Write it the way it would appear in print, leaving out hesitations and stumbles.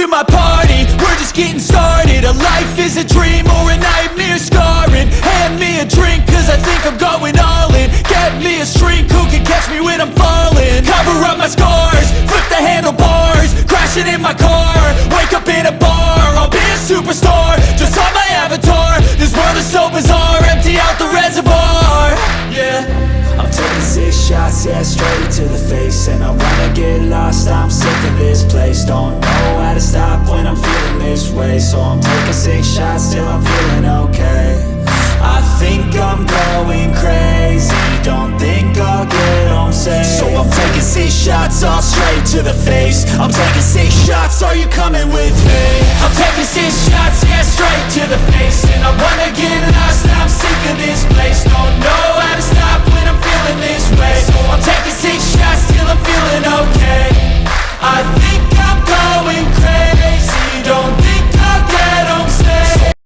to my party, we're just getting started. A life is a dream or a nightmare scarring. Hand me a drink cause I think I'm going all in. Get me a shrink who can catch me when I'm falling. Cover up my scars, flip the handlebars, crashing in my car, wake up in a bar. I'll be a superstar, just on my avatar. This world is so bizarre, empty out the reservoir. Yeah, I'm taking 6 shots, yeah, straight to the face. And I wanna get lost, I'm sick of this place. Don't know how to stop when I'm feeling this way. So I'm taking 6 shots till I'm feeling okay. I think I'm going crazy, don't think I'll get home safe. So I'm taking 6 shots, all straight to the face. I'm taking 6 shots, are you coming with me? I'm taking 6 shots, yeah, straight to the face. And I wanna get lost, I'm sick of this place. Don't know how to stop when I'm feeling this way. So I'm taking 6 shots till I'm feeling okay. I think